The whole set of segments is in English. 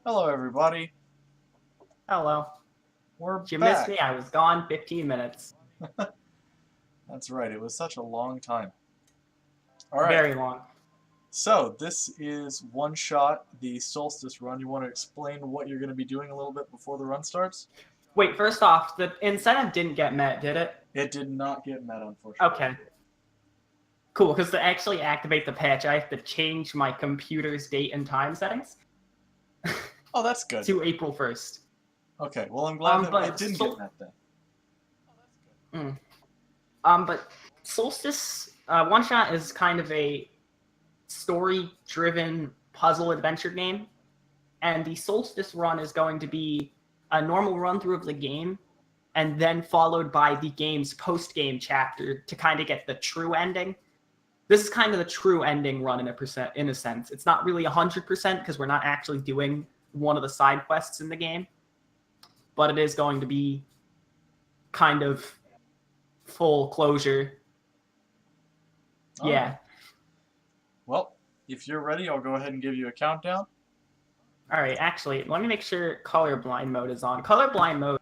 Hello, everybody. Hello. We're Did you miss back. me? I was gone 15 minutes. That's right. It was such a long time. All right. Very long. So this is OneShot, the Solstice run. You want to explain what you're going to be doing a little bit before the run starts? Wait, first off, the incentive didn't get met, did it? It did not get met, unfortunately. Okay. Cool, because to actually activate the patch, I have to change my computer's date and time settings Oh, that's good. to April 1st. Okay. Well, I'm glad that but it didn't get met then. But Solstice One Shot is kind of a story-driven puzzle adventure game, and the Solstice run is going to be a normal run through of the game, and then followed by the game's post-game chapter to kind of get the true ending. This is kind of the true ending run in a sense. It's not really 100% because we're not actually doing one of the side quests in the game, but it is going to be kind of full closure. All Yeah. right. Well, if you're ready, I'll go ahead and give you a countdown. All right, actually, let me make sure colorblind mode is on. Colorblind mode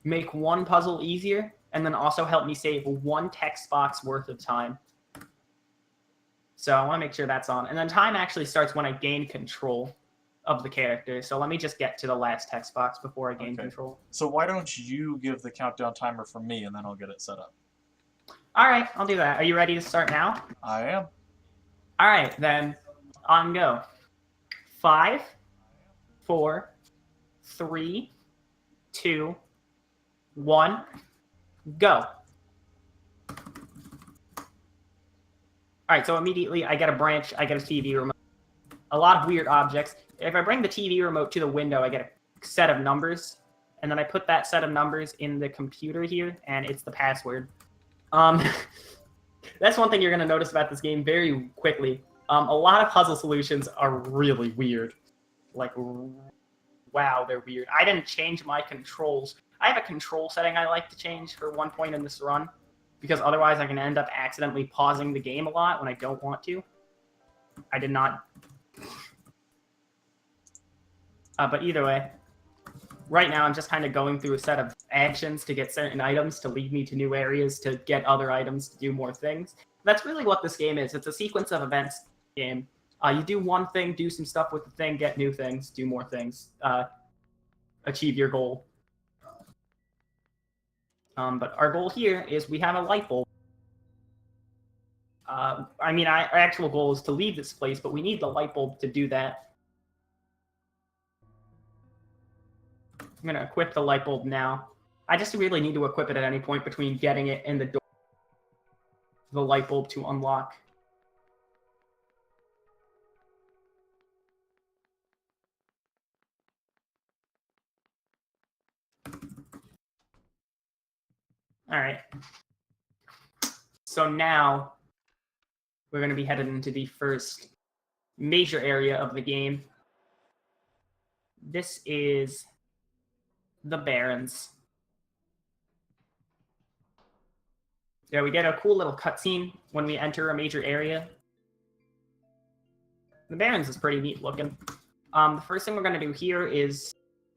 make one puzzle easier, and then also help me save one text box worth of time. So I want to make sure that's on. And then time actually starts when I gain control of the character. So let me just get to the last text box before I gain control. So why don't you give the countdown timer for me, and then I'll get it set up. All right, I'll do that. Are you ready to start now? I am. All right, then on go. 5, 4, 3, 2, 1, go. All right, so immediately I get a branch, I get a TV remote. A lot of weird objects. If I bring the TV remote to the window, I get a set of numbers, and then I put that set of numbers in the computer here, and it's the password. That's one thing you're going to notice about this game very quickly. A lot of puzzle solutions are really weird. Like, wow, they're weird. I didn't change my controls. I have a control setting I like to change for one point in this run, because otherwise I can end up accidentally pausing the game a lot when I don't want to. I did not. But either way, right now I'm just kind of going through a set of actions to get certain items to lead me to new areas, to get other items to do more things. That's really what this game is. It's a sequence of events game. You do one thing, do some stuff with the thing, get new things, do more things, achieve your goal. But our goal here is we have a light bulb. Our actual goal is to leave this place, but we need the light bulb to do that. I'm going to equip the light bulb now. I just really need to equip it at any point between getting it in the door. The light bulb to unlock. All right. So now we're going to be headed into the first major area of the game. This is the Barrens. Yeah, we get a cool little cutscene when we enter a major area. The Barrens is pretty neat looking. The first thing we're going to do here is,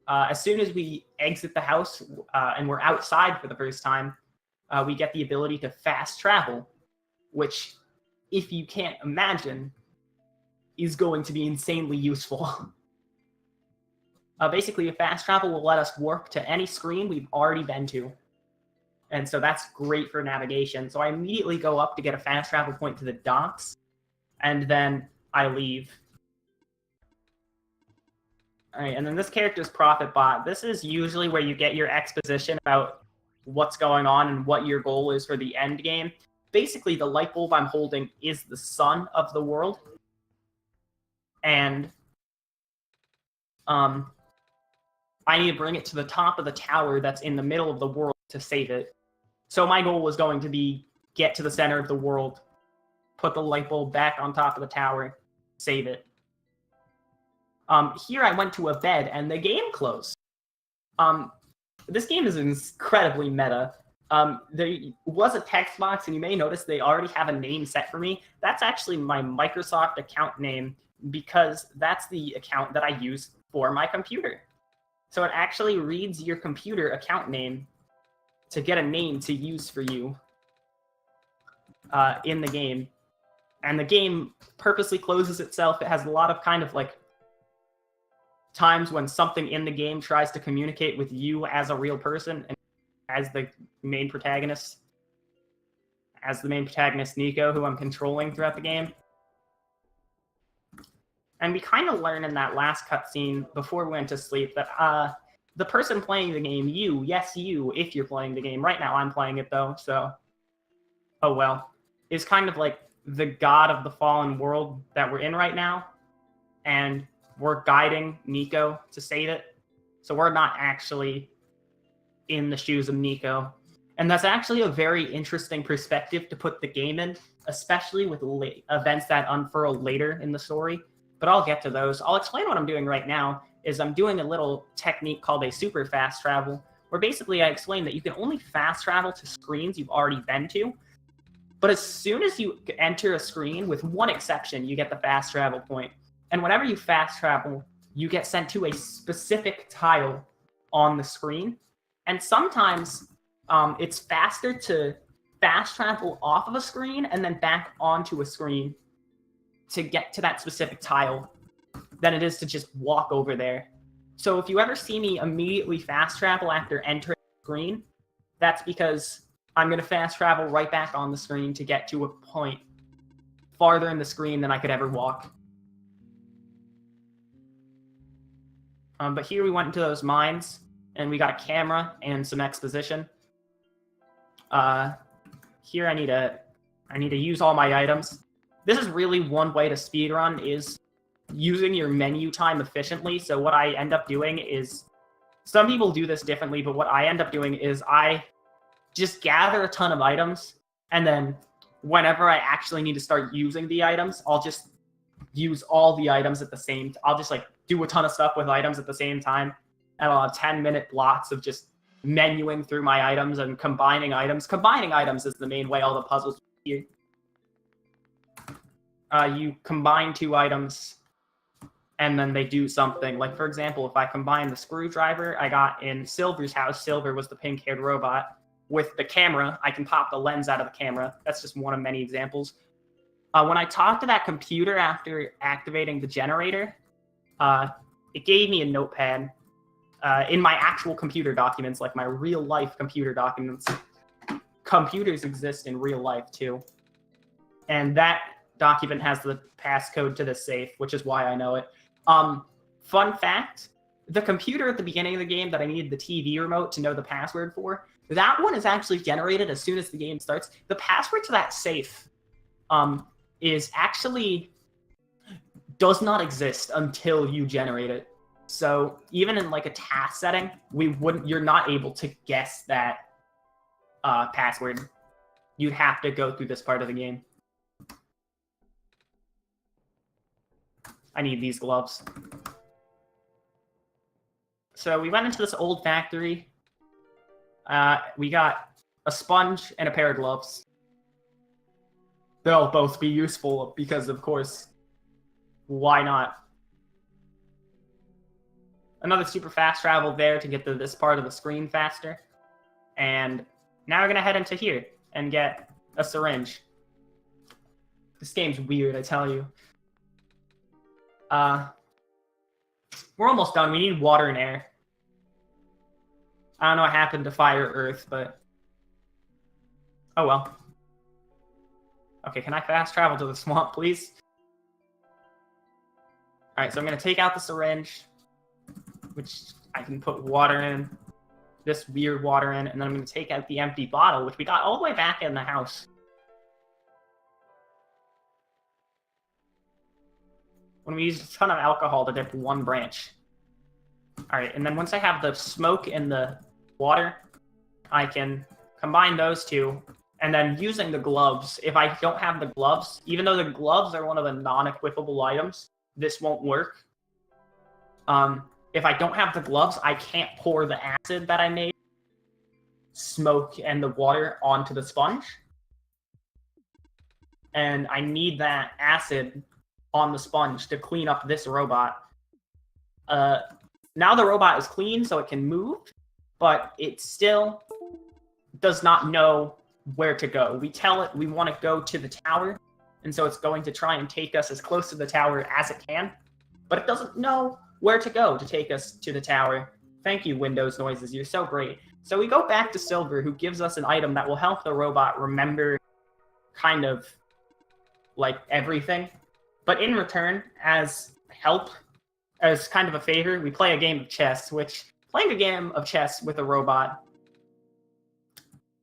as soon as we exit the house and we're outside for the first time, we get the ability to fast travel, which, if you can't imagine, is going to be insanely useful. Basically, fast travel will let us warp to any screen we've already been to. And so that's great for navigation. So I immediately go up to get a fast travel point to the docks, and then I leave. All right, and then this character's Profit Bot. This is usually where you get your exposition about what's going on and what your goal is for the end game. Basically, the light bulb I'm holding is the sun of the world. And I need to bring it to the top of the tower that's in the middle of the world to save it. So my goal was going to be get to the center of the world, put the light bulb back on top of the tower, save it. Here I went to a bed and the game closed. This game is incredibly meta. There was a text box, and you may notice they already have a name set for me. That's actually my Microsoft account name because that's the account that I use for my computer. So it actually reads your computer account name to get a name to use for you in the game. And the game purposely closes itself. It has a lot of kind of like times when something in the game tries to communicate with you as a real person and as the main protagonist. As the main protagonist, Nico, who I'm controlling throughout the game. And we kind of learn in that last cutscene before we went to sleep that the person playing the game, you, yes, you, if you're playing the game. Right now I'm playing it though, so oh well. Is kind of like the god of the fallen world that we're in right now. And we're guiding Nico to save it. So we're not actually in the shoes of Nico. And that's actually a very interesting perspective to put the game in, especially with events that unfurl later in the story. But I'll get to those. I'll explain what I'm doing right now. Is I'm doing a little technique called a super fast travel, where basically I explain that you can only fast travel to screens you've already been to. But as soon as you enter a screen, with one exception, you get the fast travel point. And whenever you fast travel, you get sent to a specific tile on the screen. And sometimes it's faster to fast travel off of a screen and then back onto a screen to get to that specific tile than it is to just walk over there. So if you ever see me immediately fast travel after entering the screen, that's because I'm going to fast travel right back on the screen to get to a point farther in the screen than I could ever walk. But here we went into those mines, and we got a camera and some exposition. Here I need to use all my items. This is really one way to speedrun, is using your menu time efficiently. So what I end up doing is, some people do this differently, but what I end up doing is I just gather a ton of items, and then whenever I actually need to start using the items, I'll just use all the items at the same time. I'll just like do a ton of stuff with items at the same time, and I'll have 10-minute blocks of just menuing through my items and combining items. Combining items is the main way all the puzzles here. You combine two items, and then they do something. Like, for example, if I combine the screwdriver I got in Silver's house, Silver was the pink-haired robot, with the camera, I can pop the lens out of the camera. That's just one of many examples. When I talked to that computer after activating the generator, it gave me a notepad. In my actual computer documents, like my real-life computer documents, computers exist in real life, too. And that document has the passcode to the safe, which is why I know it. Fun fact, the computer at the beginning of the game that I needed the TV remote to know the password for, that one is actually generated as soon as the game starts. The password to that safe is actually does not exist until you generate it. So even in like a task setting, you're not able to guess that password. You'd have to go through this part of the game. I need these gloves. So we went into this old factory. We got a sponge and a pair of gloves. They'll both be useful because, of course, why not? Another super fast travel there to get to this part of the screen faster. And now we're going to head into here and get a syringe. This game's weird, I tell you. We're almost done. We need water and air. I don't know what happened to Fire Earth, but oh well. Okay, can I fast travel to the swamp, please? Alright, so I'm going to take out the syringe, which I can put water in, this weird water in, and then I'm going to take out the empty bottle, which we got all the way back in the house. When we used a ton of alcohol to dip one branch. Alright, and then once I have the smoke and the water, I can combine those two, and then using the gloves, if I don't have the gloves, even though the gloves are one of the non-equipable items, this won't work. If I don't have the gloves, I can't pour the acid that I made, smoke, and the water onto the sponge. And I need that acid on the sponge to clean up this robot. Now the robot is clean, so it can move, but it still does not know where to go. We tell it we want to go to the tower, and so it's going to try and take us as close to the tower as it can, but it doesn't know where to go to take us to the tower. Thank you, Windows Noises. You're so great. So we go back to Silver, who gives us an item that will help the robot remember kind of like everything. But in return, as help, as kind of a favor, we play a game of chess, which playing a game of chess with a robot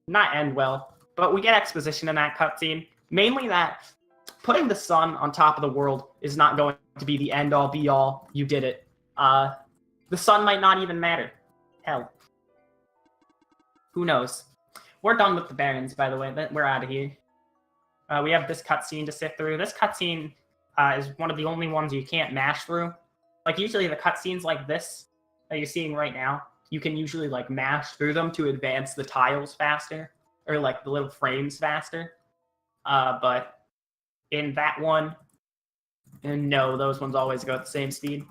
not end well. But we get exposition in that cutscene, mainly that putting the sun on top of the world is not going to be the end-all, be-all. You did it. The sun might not even matter. Hell. Who knows? We're done with the Barons, by the way. We're out of here. We have this cutscene to sit through. This cutscene is one of the only ones you can't mash through. Like, usually the cutscenes like this that you're seeing right now, you can usually, like, mash through them to advance the tiles faster, or, like, the little frames faster. But in that one, and no, those ones always go at the same speed.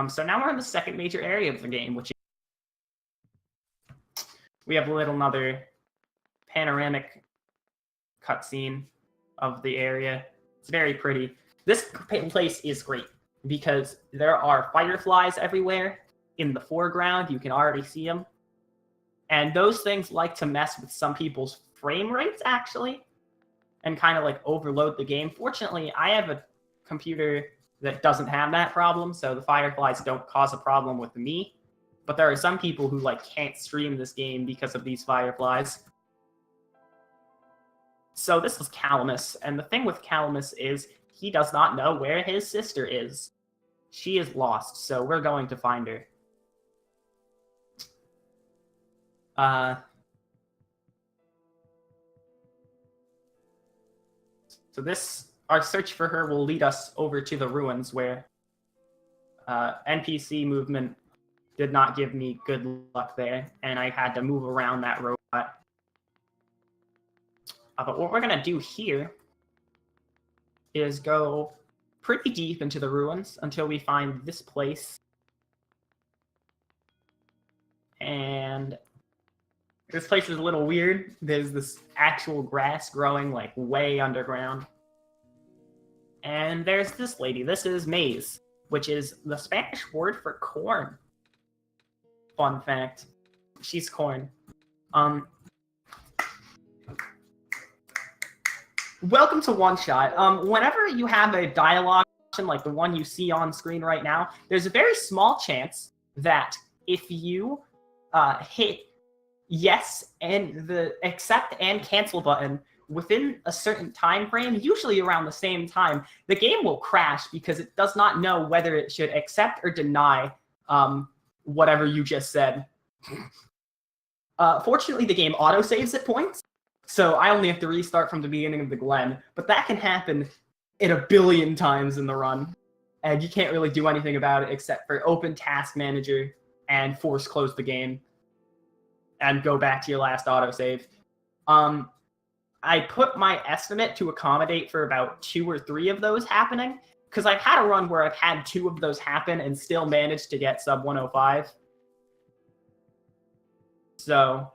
So now we're in the second major area of the game, which is... we have another panoramic cutscene of the area. It's very pretty. This place is great because there are fireflies everywhere in the foreground. You can already see them. And those things like to mess with some people's frame rates, actually, and kind of like overload the game. Fortunately, I have a computer that doesn't have that problem, so the fireflies don't cause a problem with me. But there are some people who like can't stream this game because of these fireflies. So this is Calamus, and the thing with Calamus is he does not know where his sister is. She is lost, so we're going to find her. So our search for her will lead us over to the ruins where NPC movement did not give me good luck there, and I had to move around that robot. But what we're going to do here is go pretty deep into the ruins until we find this place. And this place is a little weird. There's this actual grass growing like way underground. And there's this lady. This is maize, which is the Spanish word for corn. Fun fact. She's corn. Welcome to OneShot. Whenever you have a dialogue like the one you see on screen right now, there's a very small chance that if you hit yes and the accept and cancel button within a certain time frame, usually around the same time, the game will crash because it does not know whether it should accept or deny whatever you just said. Fortunately, the game autosaves at points, so I only have to restart from the beginning of the Glen, but that can happen in a billion times in the run, and you can't really do anything about it except for open Task Manager and force close the game and go back to your last autosave. I put my estimate to accommodate for about 2 or 3 of those happening, because I've had a run where I've had 2 of those happen and still managed to get sub 105. So,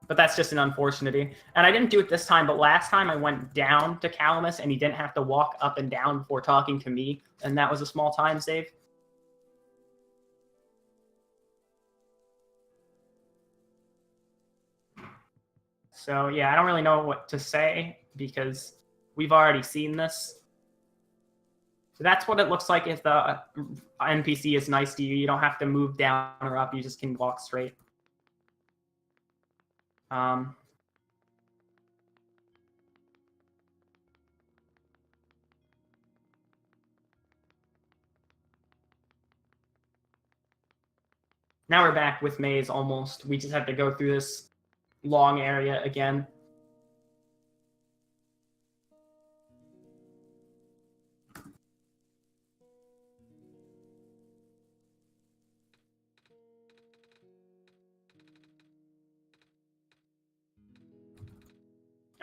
but that's just an unfortunity. And I didn't do it this time, but last time I went down to Calamus and he didn't have to walk up and down before talking to me, and that was a small time save. So yeah, I don't really know what to say because we've already seen this. So that's what it looks like if the NPC is nice to you. You don't have to move down or up. You just can walk straight. Now we're back with Maze almost. We just have to go through this long area again.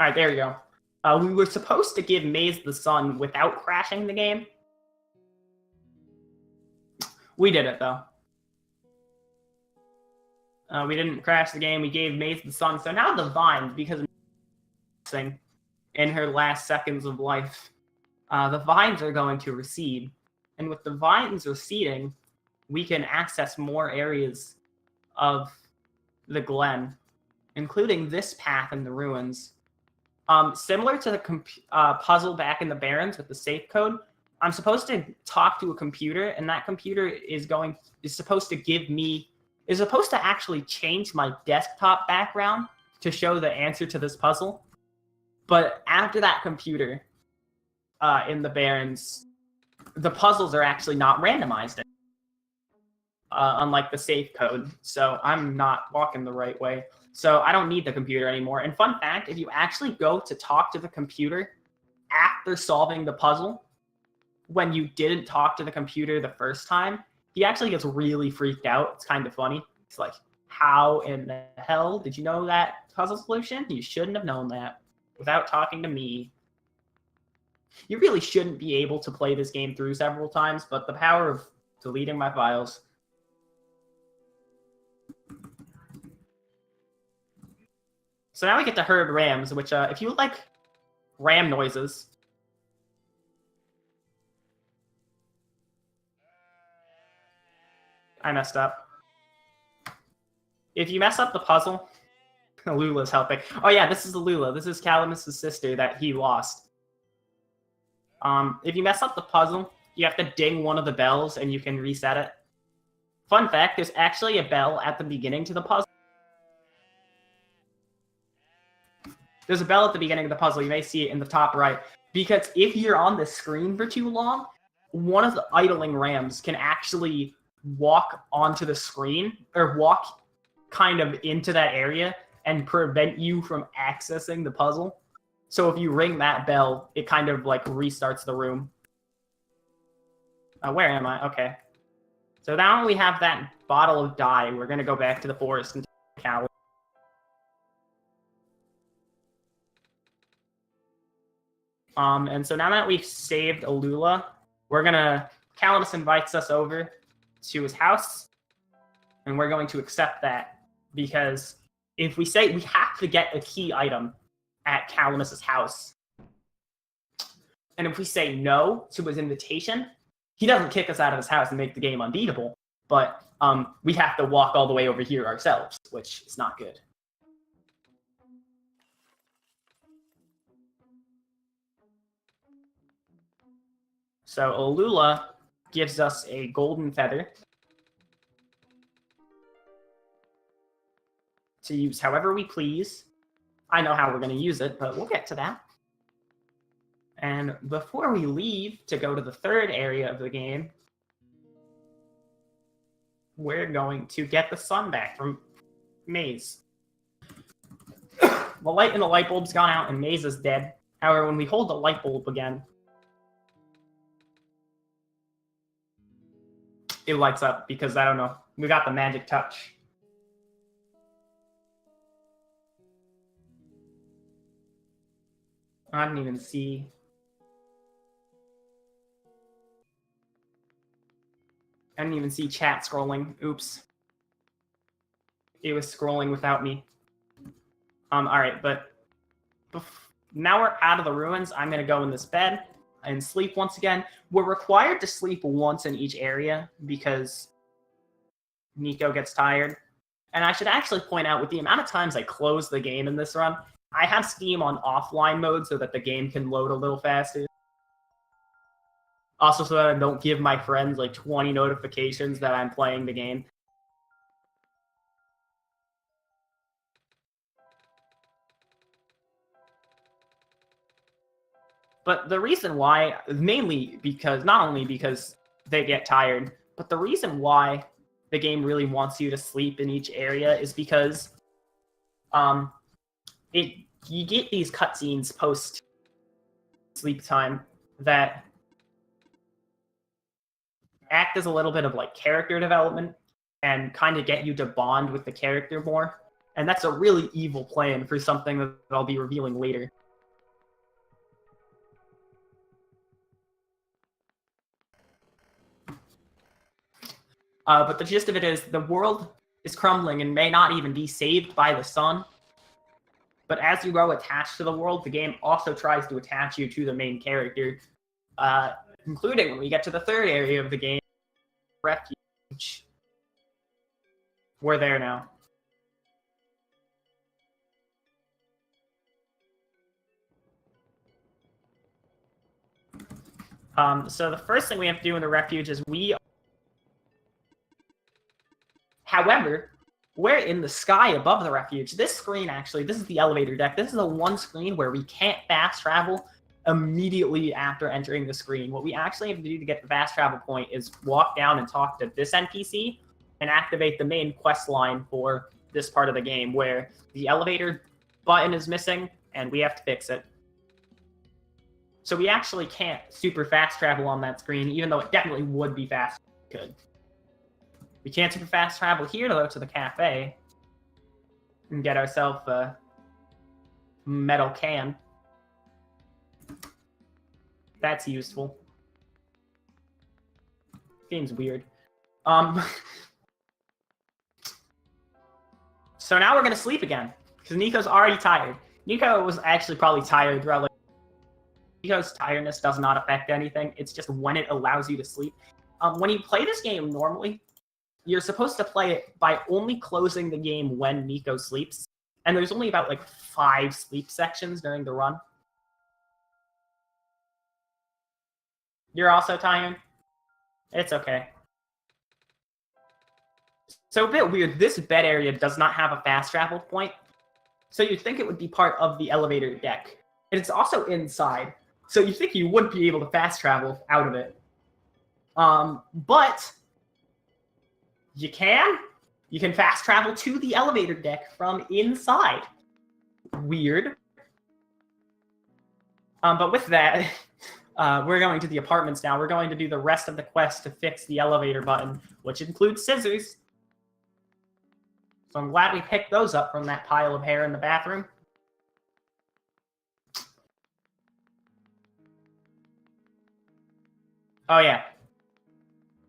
All right, there you go. We were supposed to give Maze the sun without crashing the game. We did it, though. We didn't crash the game. We gave Maze the sun. So now the vines, because of in her last seconds of life, the vines are going to recede. And with the vines receding, we can access more areas of the Glen, including this path in the ruins. Similar to the puzzle back in the Barrens with the safe code, I'm supposed to talk to a computer, and that computer is supposed to actually change my desktop background to show the answer to this puzzle. But after that computer in the Barrens, the puzzles are actually not randomized, unlike the safe code. So I'm not walking the right way. So I don't need the computer anymore. And fun fact, if you actually go to talk to the computer after solving the puzzle, when you didn't talk to the computer the first time, he actually gets really freaked out. It's kind of funny. It's like, how in the hell did you know that puzzle solution? You shouldn't have known that without talking to me. You really shouldn't be able to play this game through several times, but the power of deleting my files. So now we get to herd rams, which, if you like ram noises, I messed up. If you mess up the puzzle, Alula's helping. Oh yeah, this is Alula. This is Calamus' sister that he lost. If you mess up the puzzle, you have to ding one of the bells and you can reset it. Fun fact, there's actually a bell at the beginning to the puzzle. There's a bell at the beginning of the puzzle. You may see it in the top right. Because if you're on the screen for too long, one of the idling rams can actually walk onto the screen, or walk kind of into that area and prevent you from accessing the puzzle. So if you ring that bell, it kind of like restarts the room. Where am I? Okay. So now we have that bottle of dye. We're going to go back to the forest and take Cal. And so now that we've saved Alula, Calamus invites us over to his house, and we're going to accept that, because if we say we have to get a key item at Calamus' house, and if we say no to his invitation, he doesn't kick us out of his house and make the game unbeatable, but we have to walk all the way over here ourselves, which is not good. So Alula gives us a golden feather to use however we please. I know how we're going to use it, but we'll get to that. And before we leave to go to the third area of the game, we're going to get the sun back from Maze. The light in the light bulb's gone out and Maze is dead. However, when we hold the light bulb again, it lights up because, I don't know, we got the magic touch. I didn't even see. I didn't even see chat scrolling. Oops. It was scrolling without me. Alright, but now we're out of the ruins. I'm going to go in this bed and sleep once again. We're required to sleep once in each area because Nico gets tired. And I should actually point out, with the amount of times I close the game in this run, I have Steam on offline mode so that the game can load a little faster. Also so that I don't give my friends like 20 notifications that I'm playing the game. But the reason why, mainly because, not only because they get tired, but the reason why the game really wants you to sleep in each area is because you get these cutscenes post sleep time that act as a little bit of like character development and kind of get you to bond with the character more. And that's a really evil plan for something that I'll be revealing later. But the gist of it is the world is crumbling and may not even be saved by the sun. But as you grow attached to the world, the game also tries to attach you to the main character, including when we get to the third area of the game, Refuge. We're there now. So the first thing we have to do in the Refuge is However, we're in the sky above the Refuge. This screen, actually, this is the elevator deck. This is the one screen where we can't fast travel immediately after entering the screen. What we actually have to do to get the fast travel point is walk down and talk to this NPC and activate the main quest line for this part of the game, where the elevator button is missing, and we have to fix it. So we actually can't super fast travel on that screen, even though it definitely would be fast if we could. We can't super fast travel here, though, to the cafe and get ourselves a metal can. That's useful. Game's weird. So now we're going to sleep again, because Nico's already tired. Nico was actually probably tired throughout. Nico's tiredness does not affect anything. It's just when it allows you to sleep. When you play this game normally, you're supposed to play it by only closing the game when Nico sleeps. And there's only about like 5 sleep sections during the run. You're also tired? It's okay. So a bit weird, this bed area does not have a fast travel point. So you'd think it would be part of the elevator deck. And it's also inside. So you think you would be able to fast travel out of it. But you can. You can fast travel to the elevator deck from inside. Weird. But with that, we're going to the apartments now. We're going to do the rest of the quest to fix the elevator button, which includes scissors. So I'm glad we picked those up from that pile of hair in the bathroom. Oh yeah.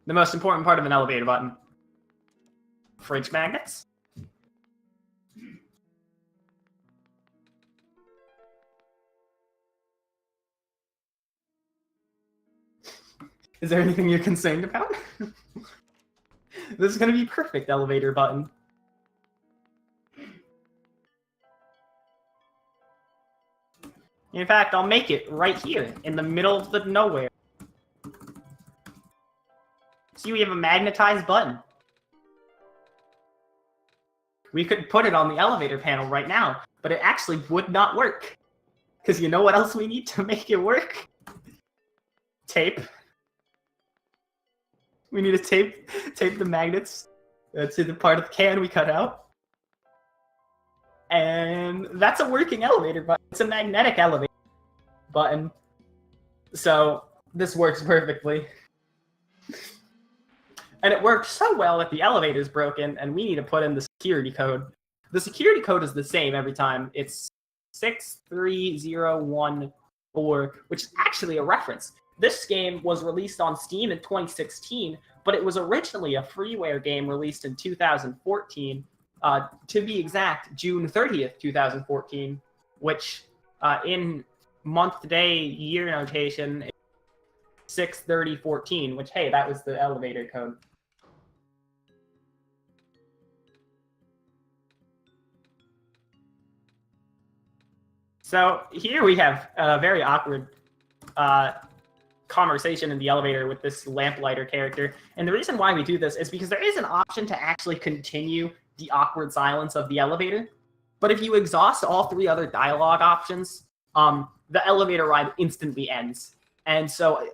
The most important part of an elevator button. Fridge magnets. Is there anything you're concerned about? This is going to be perfect elevator button. In fact, I'll make it right here in the middle of the nowhere. See, we have a magnetized button. We could put it on the elevator panel right now, but it actually would not work. Because you know what else we need to make it work? Tape. We need to tape the magnets to the part of the can we cut out. And that's a working elevator button. It's a magnetic elevator button. So this works perfectly. And it worked so well that the elevator's broken, and we need to put in the security code. The security code is the same every time. It's 63014, which is actually a reference. This game was released on Steam in 2016, but it was originally a freeware game released in 2014. To be exact, June 30th, 2014, which in month, day, year notation, 63014, which, hey, that was the elevator code. So here we have a very awkward conversation in the elevator with this lamplighter character. And the reason why we do this is because there is an option to actually continue the awkward silence of the elevator. But if you exhaust all 3 other dialogue options, the elevator ride instantly ends. And so,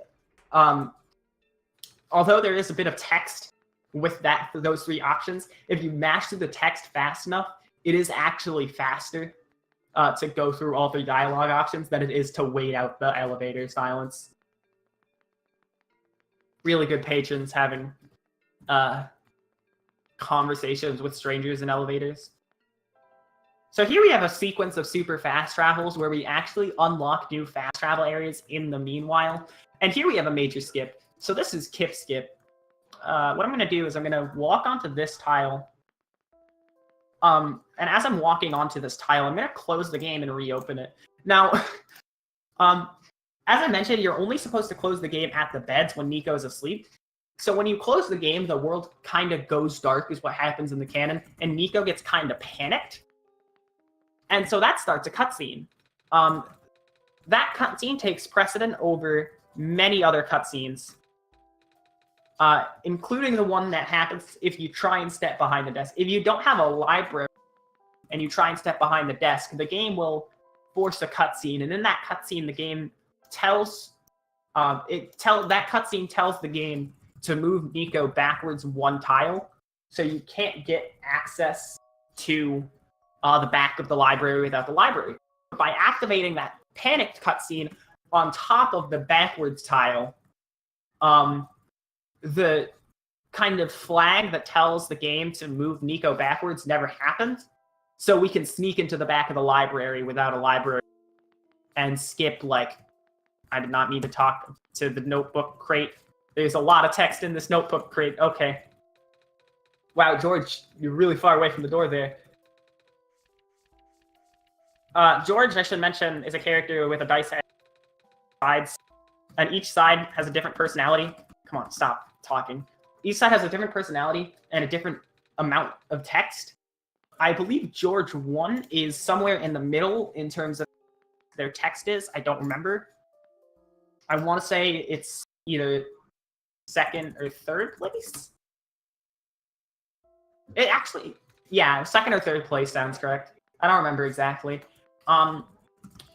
although there is a bit of text with those 3 options, if you mash through the text fast enough, it is actually faster to go through all 3 dialogue options than it is to wait out the elevator silence. Really good patrons having conversations with strangers in elevators. So here we have a sequence of super fast travels where we actually unlock new fast travel areas in the meanwhile. And here we have a major skip. So this is Kip Skip. What I'm going to do is I'm going to walk onto this tile. And as I'm walking onto this tile, I'm going to close the game and reopen it. Now, as I mentioned, you're only supposed to close the game at the beds when Nico's asleep. So when you close the game, the world kind of goes dark is what happens in the canon, and Nico gets kind of panicked. And so that starts a cutscene. That cutscene takes precedent over many other cutscenes, including the one that happens if you try and step behind the desk. If you don't have a library and you try and step behind the desk, the game will force a cutscene, and in that cutscene, the game tells that cutscene tells the game to move Nico backwards one tile, so you can't get access to the back of the library without the library. By activating that panicked cutscene on top of the backwards tile, the kind of flag that tells the game to move Nico backwards never happens, so we can sneak into the back of the library without a library and skip, like, I did not need to talk to the notebook crate. There's a lot of text in this notebook crate. Okay. Wow, George, you're really far away from the door there. George, I should mention, is a character with a dice sides, and each side has a different personality. Come on, stop talking. Each side has a different personality and a different amount of text. I believe George 1 is somewhere in the middle in terms of their text is. I don't remember. I want to say it's either second or third place. It actually, yeah, second or third place sounds correct. I don't remember exactly.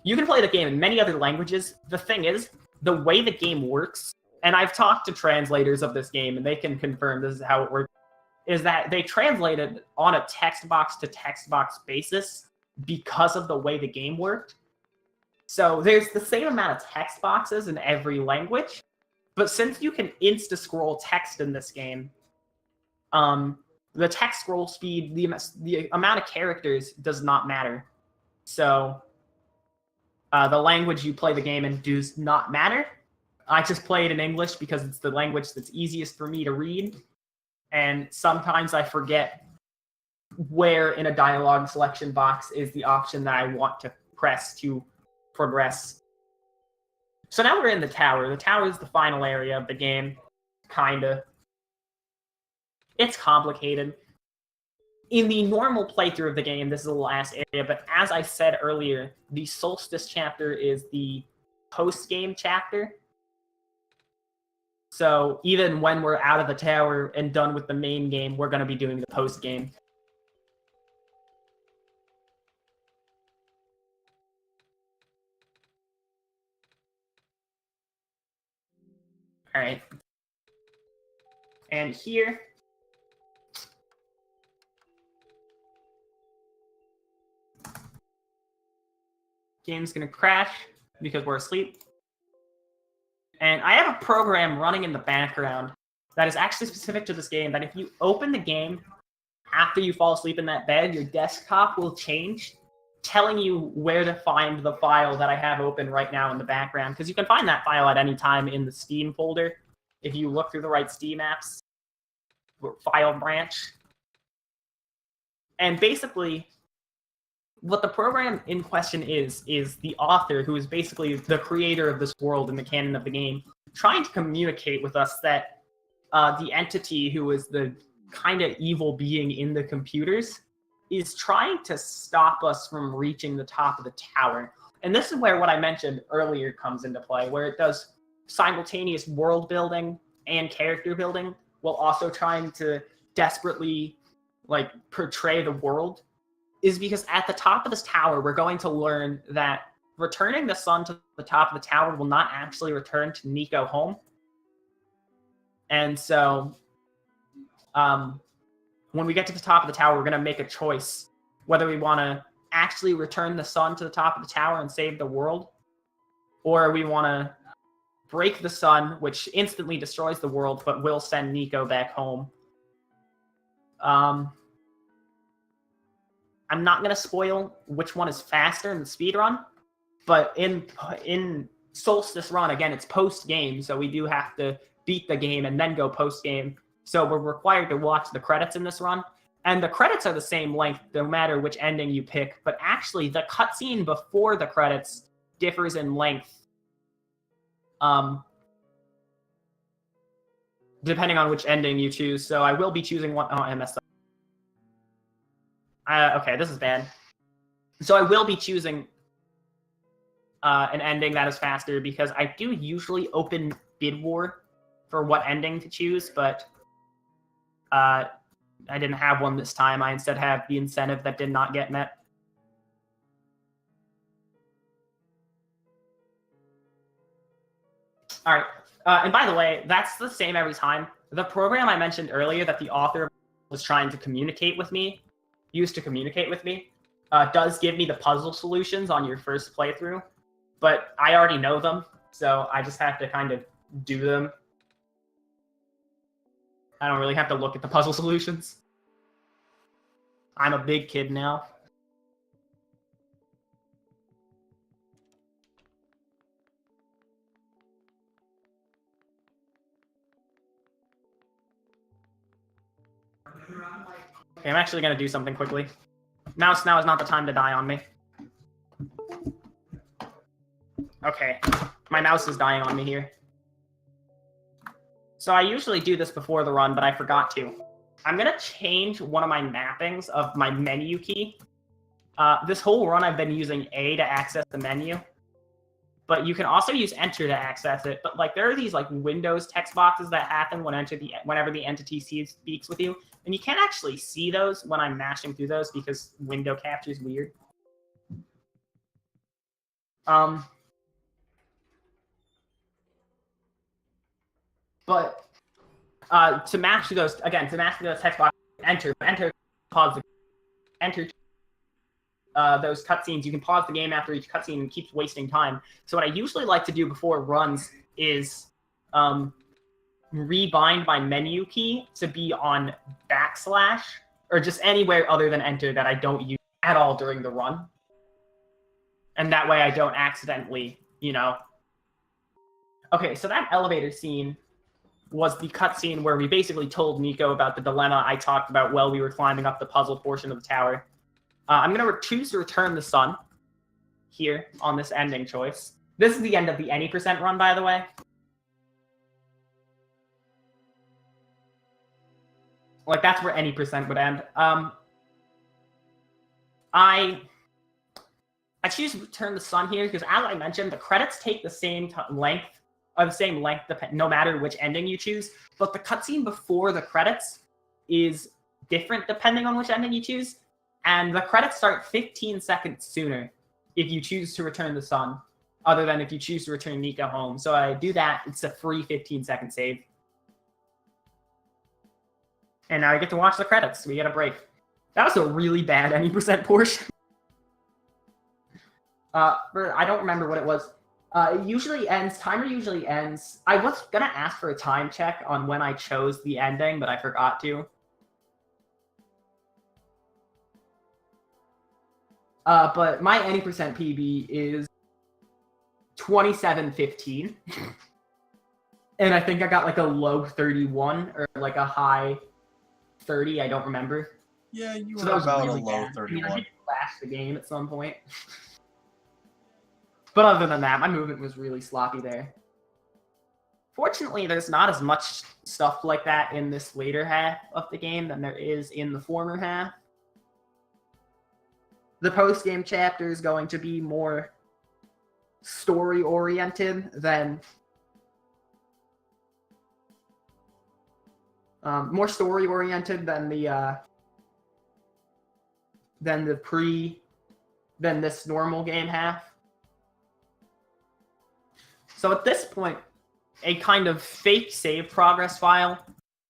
You can play the game in many other languages. The thing is, the way the game works, and I've talked to translators of this game, and they can confirm this is how it works, is that they translated on a text box to text box basis because of the way the game worked. So there's the same amount of text boxes in every language, but since you can insta-scroll text in this game, the text scroll speed, the amount of characters does not matter. So the language you play the game in does not matter. I just play it in English because it's the language that's easiest for me to read. And sometimes I forget where in a dialogue selection box is the option that I want to press to progress. So now we're in the tower. The tower is the final area of the game, kinda. It's complicated. In the normal playthrough of the game, this is the last area, but as I said earlier, the Solstice chapter is the post-game chapter. So even when we're out of the tower and done with the main game, we're going to be doing the post-game. All right. And here, game's going to crash because we're asleep. And I have a program running in the background that is actually specific to this game, that if you open the game after you fall asleep in that bed, your desktop will change, telling you where to find the file that I have open right now in the background, because you can find that file at any time in the Steam folder if you look through the right Steam apps file branch. And basically, what the program in question is the author, who is basically the creator of this world and the canon of the game, trying to communicate with us that the entity who is the kind of evil being in the computers is trying to stop us from reaching the top of the tower. And this is where what I mentioned earlier comes into play, where it does simultaneous world building and character building, while also trying to desperately portray the world, is because at the top of this tower, we're going to learn that returning the sun to the top of the tower will not actually return to Nico home. And so when we get to the top of the tower, we're going to make a choice whether we want to actually return the sun to the top of the tower and save the world, or we want to break the sun, which instantly destroys the world, but will send Nico back home. I'm not gonna spoil which one is faster in the speed run, but in Solstice Run, again, it's post game, so we do have to beat the game and then go post game. So we're required to watch the credits in this run. And the credits are the same length no matter which ending you pick, but actually the cutscene before the credits differs in length. Depending on which ending you choose. So I will be choosing one. Oh, I messed up. Okay, this is bad. So I will be choosing an ending that is faster because I do usually open bid war for what ending to choose, but I didn't have one this time. I instead have the incentive that did not get met. All right. And by the way, that's the same every time. The program I mentioned earlier that the author was trying to communicate with me, does give me the puzzle solutions on your first playthrough, but I already know them, so I just have to kind of do them. I don't really have to look at the puzzle solutions. I'm a big kid now. Okay, I'm actually going to do something quickly. Mouse, now is not the time to die on me. Okay, my mouse is dying on me here. So I usually do this before the run, but I forgot to. I'm going to change one of my mappings of my menu key. This whole run I've been using A to access the menu, but you can also use Enter to access it. But like there are these like Windows text boxes that happen whenever the entity speaks with you, and you can't actually see those when I'm mashing through those because window capture is weird. But to mash through those text boxes, enter, pause the enter. Those cutscenes, you can pause the game after each cutscene and keeps wasting time. So what I usually like to do before runs is rebind my menu key to be on backslash or just anywhere other than enter that I don't use at all during the run. And that way I don't accidentally, Okay, so that elevator scene was the cutscene where we basically told Nico about the dilemma I talked about while we were climbing up the puzzle portion of the tower. I'm going to choose to return the sun here on this ending choice. This is the end of the any % run, by the way. Like, that's where any % would end. I choose to return the sun here because, as I mentioned, the credits take the same length, no matter which ending you choose. But the cutscene before the credits is different depending on which ending you choose. And the credits start 15 seconds sooner if you choose to return the sun, other than if you choose to return Nico home. So I do that. It's a free 15-second save. And now I get to watch the credits. We get a break. That was a really bad any % portion. I don't remember what it was. It usually ends. Timer usually ends. I was going to ask for a time check on when I chose the ending, but I forgot to. But my any % PB is 27:15. And I think I got like a low 31 or like a high 30. I don't remember. Yeah, you were about really a low 31. I did flash the game at some point. But other than that, my movement was really sloppy there. Fortunately, there's not as much stuff like that in this later half of the game than there is in the former half. The post-game chapter is going to be more story-oriented than the than this normal game half. So at this point, a kind of fake save progress file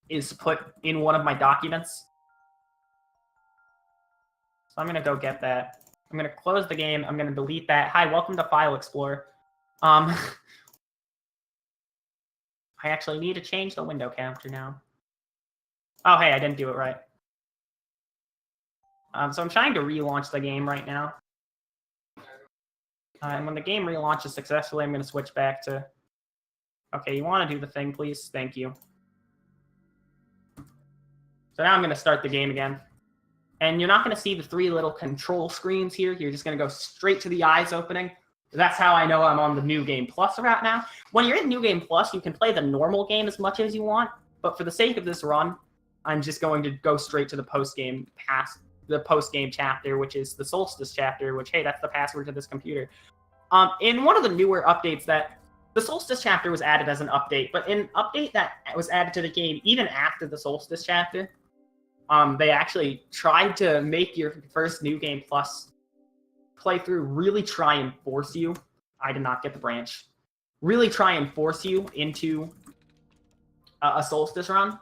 is put in one of my documents. So I'm going to go get that. I'm going to close the game. I'm going to delete that. Hi, welcome to File Explorer. I actually need to change the window capture now. Oh, hey, I didn't do it right. So I'm trying to relaunch the game right now. And when the game relaunches successfully, I'm going to switch back to... Okay, you want to do the thing, please? Thank you. So now I'm going to start the game again. And you're not going to see the 3 little control screens here. You're just going to go straight to the eyes opening. That's how I know I'm on the New Game Plus right now. When you're in New Game Plus, you can play the normal game as much as you want. But for the sake of this run, I'm just going to go straight to the post-game chapter, which is the Solstice chapter, which, hey, that's the password to this computer. In one of the newer updates that the Solstice chapter was added as an update, but in an update that was added to the game even after the Solstice chapter, they actually tried to make your first New Game Plus playthrough really try and force you. I did not get the branch. Really try and force you into a Solstice run.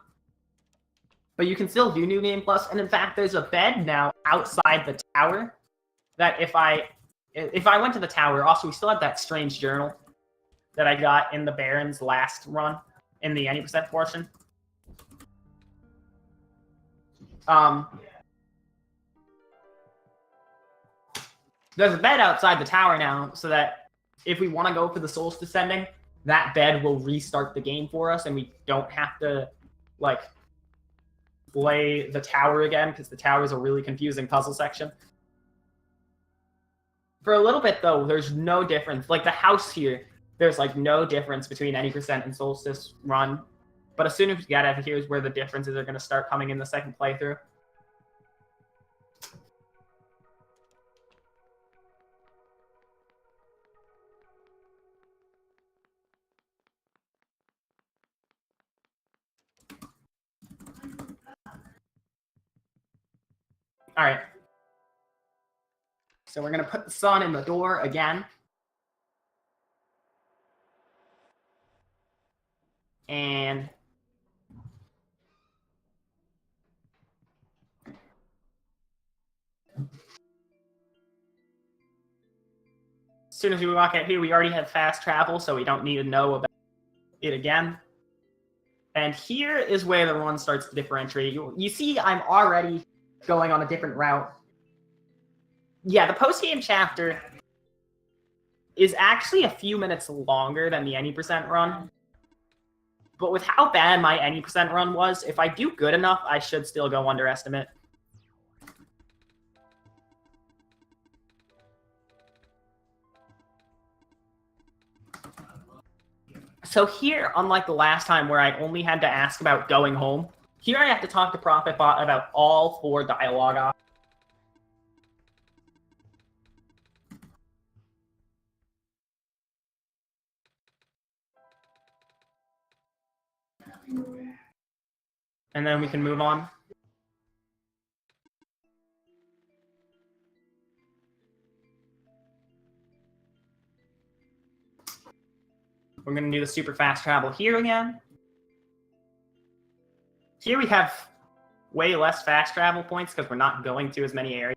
But you can still do New Game Plus, and in fact, there's a bed now outside the tower that if I went to the tower, also we still have that strange journal that I got in the Baron's last run in the 90% portion. There's a bed outside the tower now, so that if we want to go for the Solstice ending, that bed will restart the game for us, and we don't have to, like, play the tower again, because the tower is a really confusing puzzle section. For a little bit, though, there's no difference. Like, the house here, there's, like, no difference between 90% and Solstice run. But as soon as we get out of here is where the differences are going to start coming in the second playthrough. All right. So we're going to put the sun in the door again. And as soon as we walk out here, we already have fast travel, so we don't need to know about it again. And here is where the run starts to differentiate. You see I'm already going on a different route. Yeah, the post-game chapter is actually a few minutes longer than the 90% run. But with how bad my 90% run was, if I do good enough, I should still go underestimate. So here, unlike the last time where I only had to ask about going home, here I have to talk to ProfitBot about all 4 dialogue options. And then we can move on. We're going to do the super fast travel here again. Here we have way less fast travel points because we're not going to as many areas.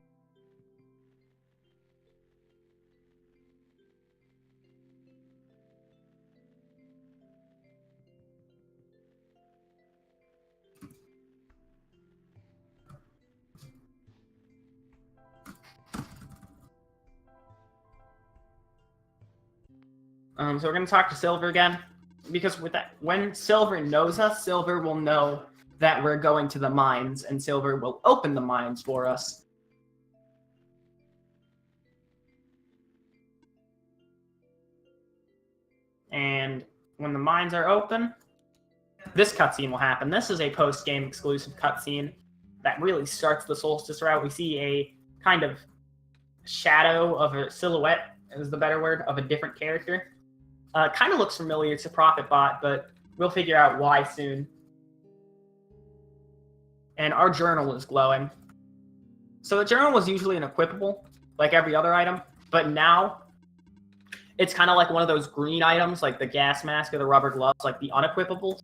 So we're going to talk to Silver again, because with that, when Silver knows us, Silver will know that we're going to the mines, and Silver will open the mines for us. And when the mines are open, this cutscene will happen. This is a post-game exclusive cutscene that really starts the Solstice route. We see a kind of shadow of a silhouette, is the better word, of a different character. Kind of looks familiar to ProfitBot, but we'll figure out why soon. And our journal is glowing. So the journal was usually an equipable, like every other item, but now it's kind of like one of those green items, like the gas mask or the rubber gloves, like the unequipable.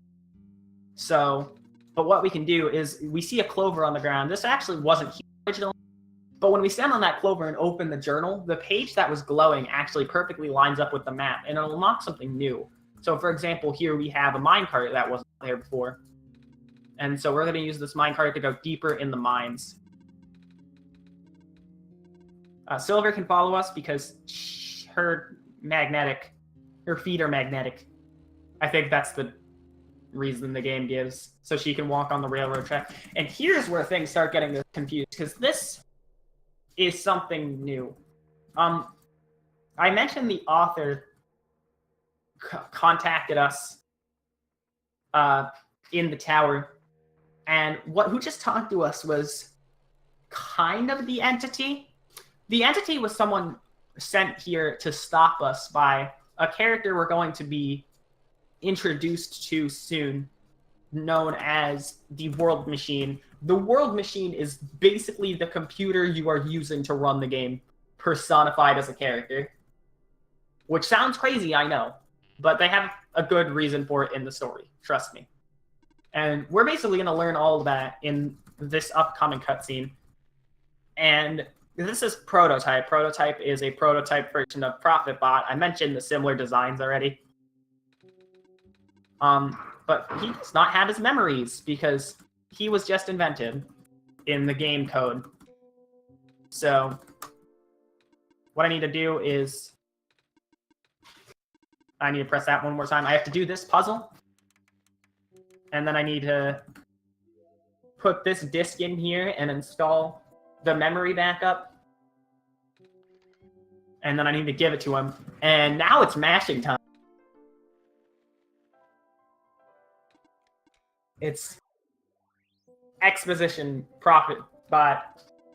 So, but what we can do is we see a clover on the ground. This actually wasn't here originally. But when we stand on that clover and open the journal, the page that was glowing actually perfectly lines up with the map, and it'll unlock something new. So, for example, here we have a minecart that wasn't there before. And so we're going to use this minecart to go deeper in the mines. Silver can follow us because her feet are magnetic. I think that's the reason the game gives, so she can walk on the railroad track. And here's where things start getting confused, because this is something new. I mentioned the author contacted us in the tower, and who just talked to us was kind of the entity. The entity was someone sent here to stop us by a character we're going to be introduced to soon, known as the World Machine. The World Machine is basically the computer you are using to run the game, personified as a character. Which sounds crazy, I know, but they have a good reason for it in the story, trust me. And we're basically going to learn all of that in this upcoming cutscene. And this is Prototype. Prototype is a prototype version of ProfitBot. I mentioned the similar designs already. But he does not have his memories because he was just invented in the game code. So what I need to do is I need to press that one more time. I have to do this puzzle. And then I need to put this disk in here and install the memory backup. And then I need to give it to him. And now it's mashing time. It's exposition, ProfitBot,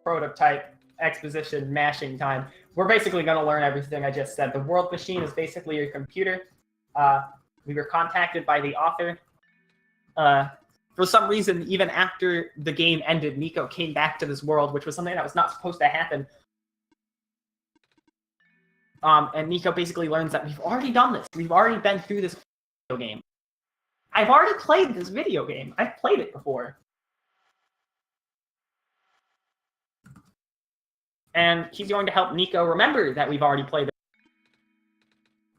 prototype, exposition, mashing time. We're basically going to learn everything I just said. The World Machine is basically your computer. We were contacted by the author. For some reason, even after the game ended, Nico came back to this world, which was something that was not supposed to happen. And Nico basically learns that we've already done this. We've already been through this video game. I've already played this video game. I've played it before. And he's going to help Nico remember that we've already played it.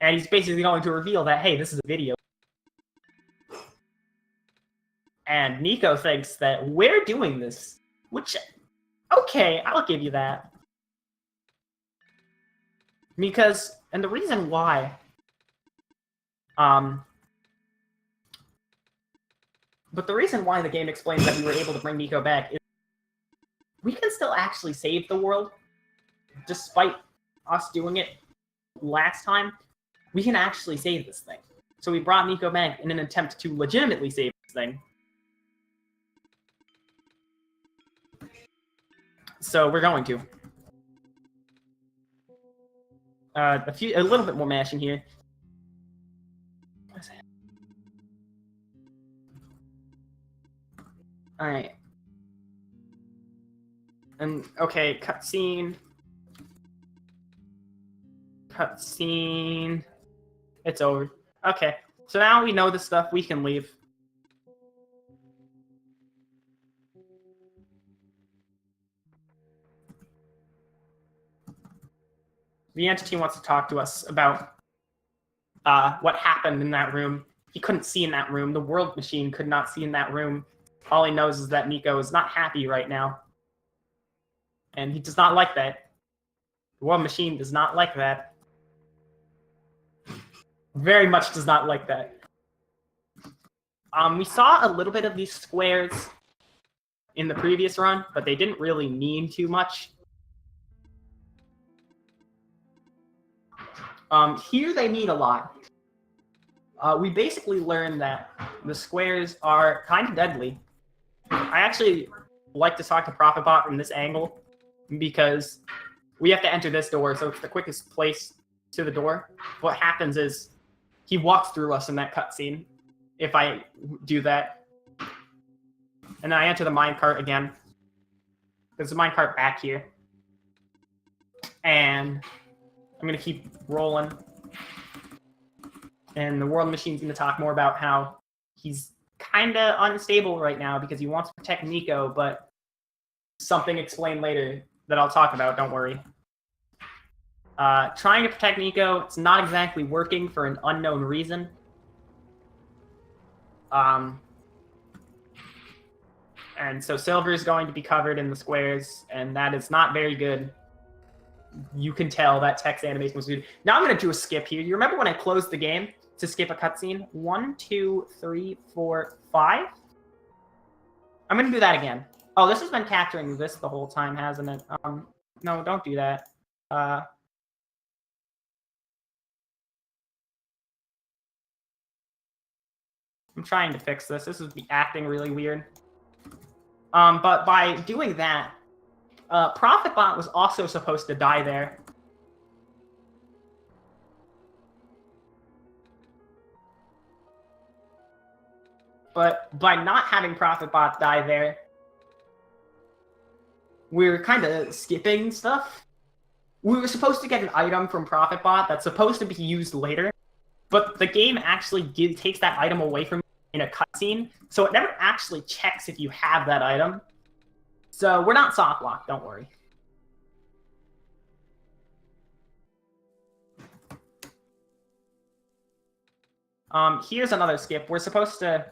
And he's basically going to reveal that, hey, this is a video. And Nico thinks that we're doing this. Which, okay, I'll give you that. Because, and the reason why, but the reason why the game explains that we were able to bring Nico back is we can still actually save the world, despite us doing it last time. We can actually save this thing. So we brought Nico back in an attempt to legitimately save this thing. So we're going to. A little bit more mashing here. What is that? All right. And okay, cutscene. Cutscene. It's over. Okay, so now we know the stuff. We can leave. The entity wants to talk to us about what happened in that room. He couldn't see in that room. The World Machine could not see in that room. All he knows is that Nico is not happy right now. And he does not like that. The World Machine does not like that. Very much does not like that. We saw a little bit of these squares in the previous run, but they didn't really mean too much. Here they mean a lot. We basically learned that the squares are kind of deadly. I actually like to talk to ProfitBot from this angle because we have to enter this door, so it's the quickest place to the door. What happens is he walks through us in that cutscene if I do that. And then I enter the minecart again. There's a minecart back here. And I'm going to keep rolling. And the World Machine's going to talk more about how he's kind of unstable right now because he wants to protect Nico, but something explained later that I'll talk about, don't worry. Trying to protect Nico, it's not exactly working for an unknown reason. And so Silver is going to be covered in the squares, and that is not very good. you can tell that text animation was good. Now I'm going to do a skip here. You remember when I closed the game to skip a cutscene? 1, 2, 3, 4, 5. I'm going to do that again. Oh, this has been capturing this the whole time, hasn't it? No, don't do that. I'm trying to fix this. This is acting really weird. But by doing that, ProfitBot was also supposed to die there. But by not having ProfitBot die there, we're kind of skipping stuff. We were supposed to get an item from ProfitBot that's supposed to be used later, but the game actually takes that item away from you in a cutscene, so it never actually checks if you have that item. So we're not soft locked, don't worry. Here's another skip. We're supposed to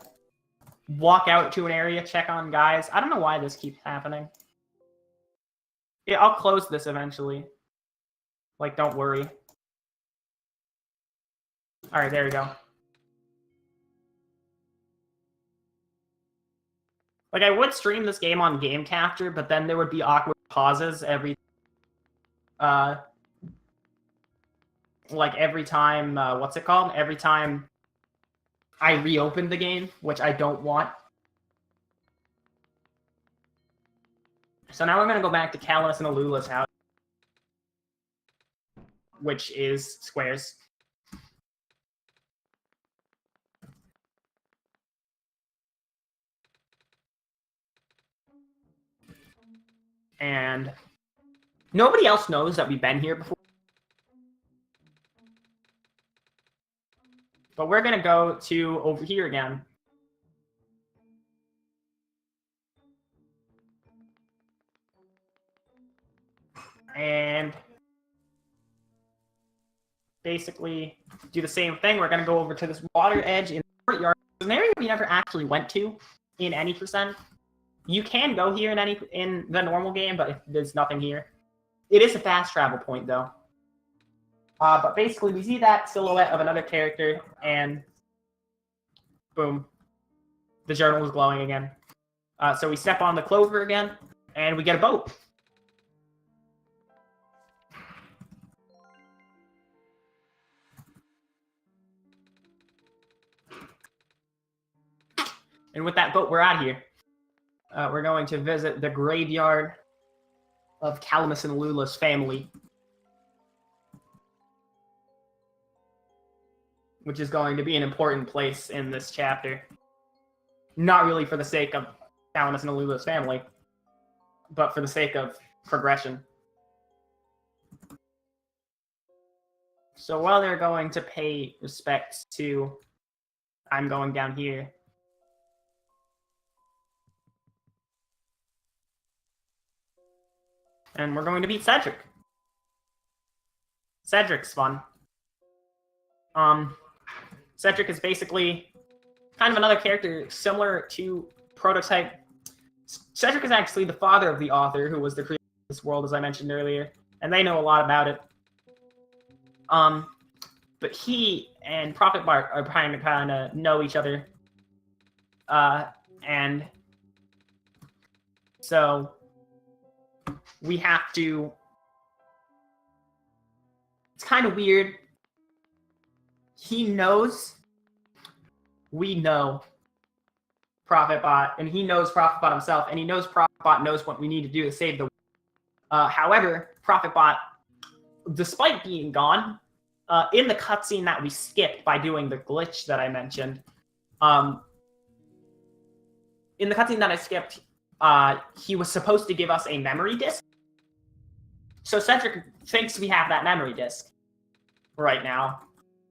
walk out to an area, check on guys. I don't know why this keeps happening. Yeah, I'll close this eventually. Like, don't worry. Alright, there we go. Like, I would stream this game on game capture, but then there would be awkward pauses every time, what's it called? Every time I reopen the game, which I don't want. So now we're going to go back to Calamus and Alula's house, which is Square's. And nobody else knows that we've been here before. But we're going to go to over here again. And basically do the same thing. We're going to go over to this water edge in the courtyard. It's an area we never actually went to in any percent. You can go here in the normal game, but there's nothing here. It is a fast travel point, though. But basically, we see that silhouette of another character, and boom, the journal is glowing again. So we step on the clover again, and we get a boat. And with that boat, we're out of here. We're going to visit the graveyard of Calamus and Alula's family, which is going to be an important place in this chapter. Not really for the sake of Calamus and Alula's family, but for the sake of progression. So while they're going to pay respects to... I'm going down here. And we're going to beat Cedric. Cedric's fun. Cedric is basically kind of another character similar to Prototype. Cedric is actually the father of the author who was the creator of this world, as I mentioned earlier, and they know a lot about it. But he and ProfitBot are kind of know each other. And so we have to... It's kind of weird. He knows we know ProfitBot, and he knows ProfitBot himself, and he knows ProfitBot knows what we need to do to save the world. However, ProfitBot, despite being gone, in the cutscene that we skipped by doing the glitch that I mentioned, in the cutscene that I skipped, he was supposed to give us a memory disk. So Cedric thinks we have that memory disk right now.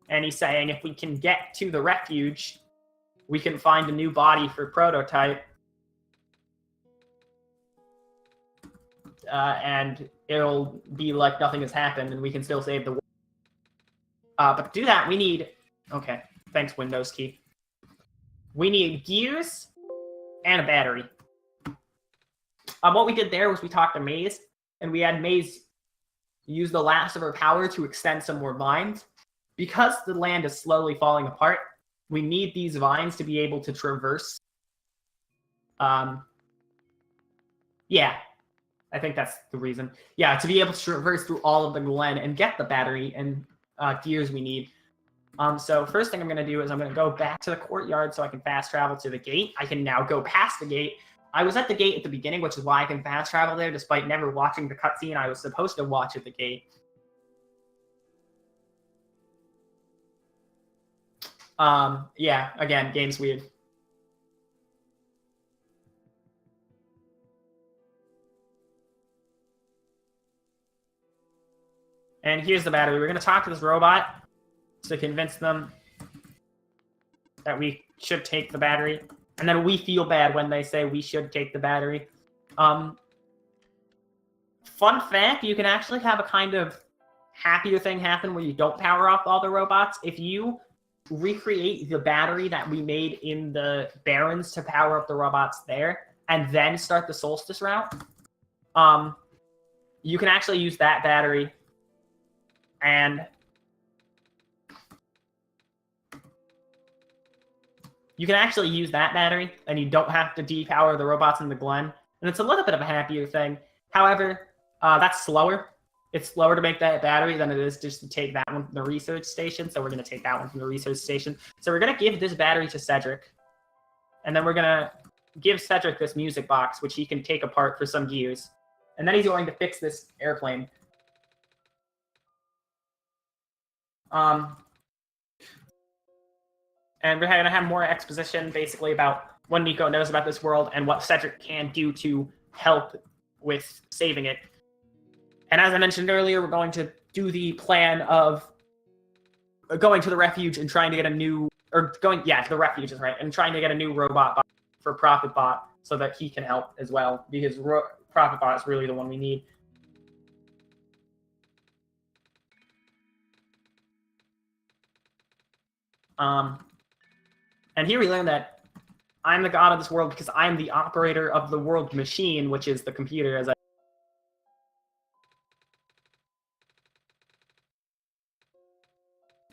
And he's saying if we can get to the refuge, we can find a new body for Prototype. And it'll be like nothing has happened and we can still save the world. But to do that, we need... Okay, thanks, Windows key. We need gears and a battery. What we did there was we talked to Maze, and we had Maze use the last of her power to extend some more vines. Because the land is slowly falling apart, we need these vines to be able to traverse. Yeah, I think that's the reason. Yeah, to be able to traverse through all of the glen and get the battery and gears we need. So first thing I'm going to do is I'm going to go back to the courtyard so I can fast travel to the gate. I can now go past the gate. I was at the gate at the beginning, which is why I can fast travel there despite never watching the cutscene I was supposed to watch at the gate. Yeah, again, game's weird. And here's the battery. We're going to talk to this robot to convince them that we should take the battery. And then we feel bad when they say we should take the battery. Fun fact, you can actually have a kind of happier thing happen where you don't power off all the robots. If you recreate the battery that we made in the Barrens to power up the robots there, and then start the Solstice route, you can actually use that battery and you don't have to depower the robots in the Glen. And it's a little bit of a happier thing. However, that's slower. It's slower to make that battery than it is just to take that one from the research station. So we're going to take that one from the research station. So we're going to give this battery to Cedric. And then we're going to give Cedric this music box, which he can take apart for some gears. And then he's going to fix this airplane. And we're going to have more exposition basically about what Nico knows about this world and what Cedric can do to help with saving it. And as I mentioned earlier, we're going to do the plan of going to the refuge and trying to get a new, or going, yeah, to the refuge is right, and trying to get a new robot bot for Profit Bot so that he can help as well, because Profit Bot is really the one we need. And here we learn that I'm the god of this world because I'm the operator of the world machine, which is the computer, as I...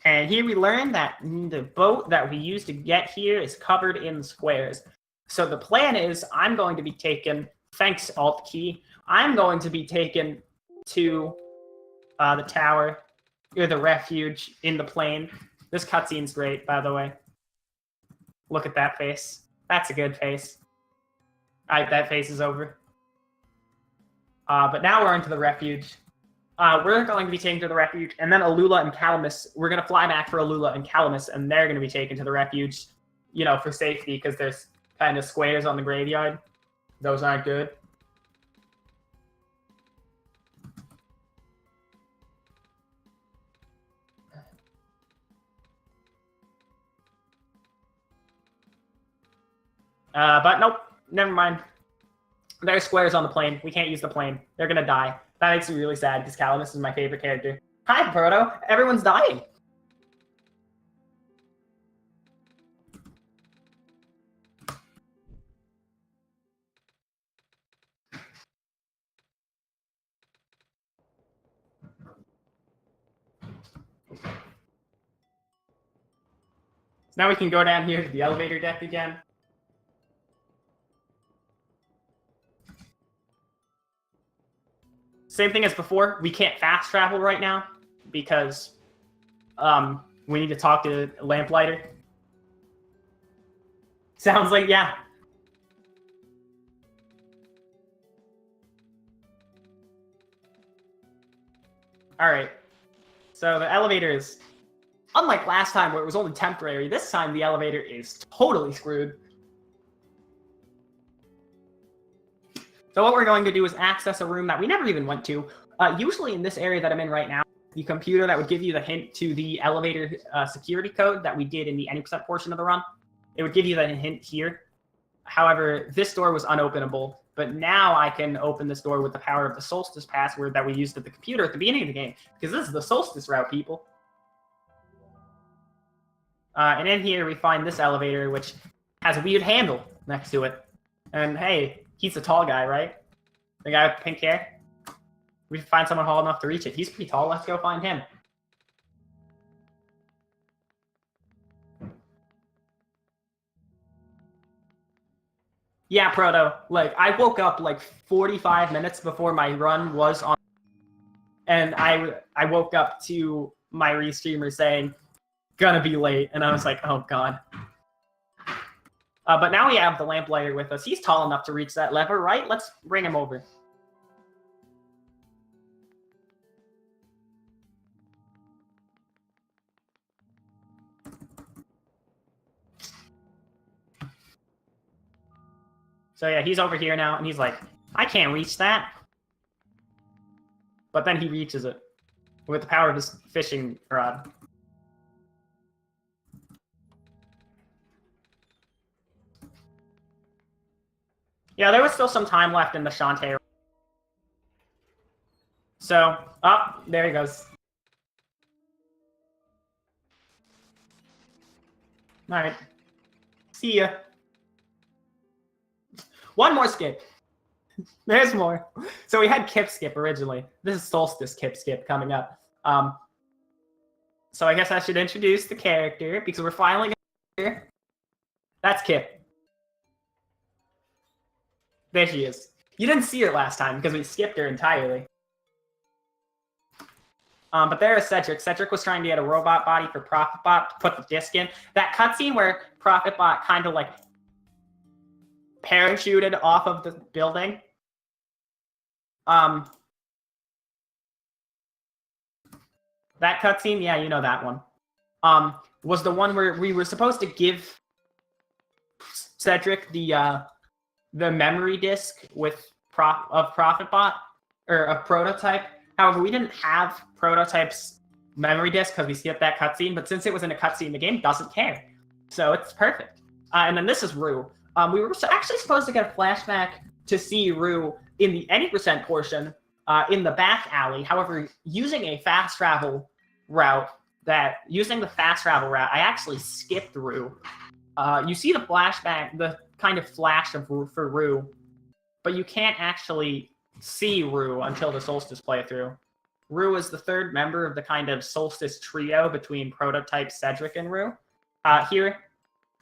And here we learn that the boat that we used to get here is covered in squares. So the plan is I'm going to be taken, thanks Alt key, I'm going to be taken to the tower, or the refuge in the plane. This cutscene's great, by the way. Look at that face. That's a good face. Alright, that face is over. But now we're into the refuge. We're going to be taken to the refuge, and then Alula and Calamus, we're going to fly back for Alula and Calamus, and they're going to be taken to the refuge, you know, for safety, because there's kind of squares on the graveyard. Those aren't good. But nope, never mind. There's squares on the plane. We can't use the plane. They're gonna die. That makes me really sad because Calamus is my favorite character. Hi, Proto. Everyone's dying. So now we can go down here to the elevator deck again. Same thing as before, we can't fast travel right now because we need to talk to Lamplighter. Sounds like, yeah. Alright, so the elevator is, unlike last time where it was only temporary, this time the elevator is totally screwed. So what we're going to do is access a room that we never even went to. Usually in this area that I'm in right now, the computer that would give you the hint to the elevator security code that we did in the any percent portion of the run, it would give you the hint here. However, this door was unopenable, but now I can open this door with the power of the Solstice password that we used at the computer at the beginning of the game, because this is the Solstice route, people. And in here we find this elevator, which has a weird handle next to it. And hey, he's a tall guy, right? The guy with pink hair? We can find someone tall enough to reach it. He's pretty tall. Let's go find him. Yeah, Proto. Like, I woke up like 45 minutes before my run was on, and I woke up to my restreamer saying, "Gonna be late," and I was like, "Oh God." But now we have the lamplighter with us. He's tall enough to reach that lever, right? Let's bring him over. So yeah, he's over here now, and he's like, I can't reach that. But then he reaches it with the power of his fishing rod. Yeah, there was still some time left in the Shantae. So, there he goes. Alright. See ya. One more skip. There's more. So we had Kip Skip originally. This is Solstice Kip Skip coming up. So I guess I should introduce the character because we're finally here. That's Kip. There she is. You didn't see her last time because we skipped her entirely. But there is Cedric. Cedric was trying to get a robot body for ProfitBot to put the disc in. That cutscene where ProfitBot kind of like parachuted off of the building. That cutscene, yeah, you know that one. Was the one where we were supposed to give Cedric the memory disk with ProfitBot or a prototype. However, we didn't have Prototype's memory disk because we skipped that cutscene. But since it was in a cutscene, the game doesn't care, so it's perfect. And then this is Rue. We were actually supposed to get a flashback to see Rue in the any % portion in the back alley. However, using a fast travel route, I actually skipped Rue. You see the flashback, the kind of flash of for Rue, but you can't actually see Rue until the Solstice playthrough. Rue is the third member of the kind of Solstice trio between Prototype, Cedric, and Rue. Here,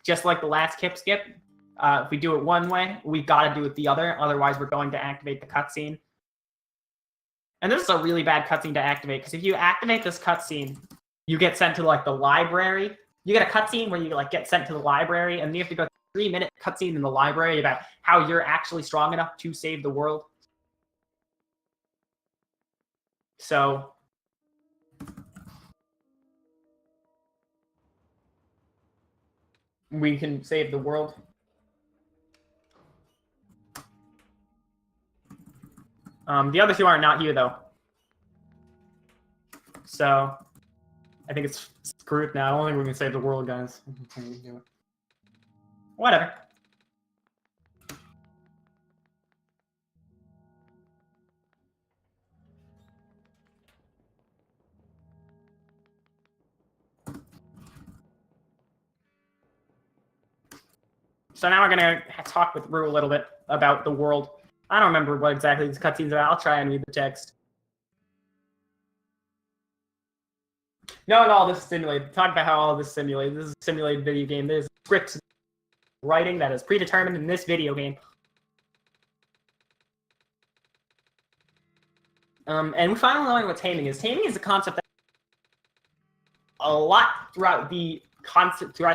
just like the last Kip Skip, if we do it one way, we gotta do it the other, otherwise we're going to activate the cutscene. And this is a really bad cutscene to activate, because if you activate this cutscene, you get sent to like the library. You get a cutscene where you like get sent to the library, and you have to go 3-minute cutscene in the library about how you're actually strong enough to save the world. So we can save the world. The other two are not here though. So I think it's screwed now. I don't think we can save the world, guys. Whatever. So now we're gonna talk with Rue a little bit about the world. I don't remember what exactly these cutscenes are. I'll try and read the text. No, this is simulated. Talk about how all this is simulated. This is a simulated video game. There's scripts writing that is predetermined in this video game. And we finally learned what taming is. Taming is a concept that a lot throughout the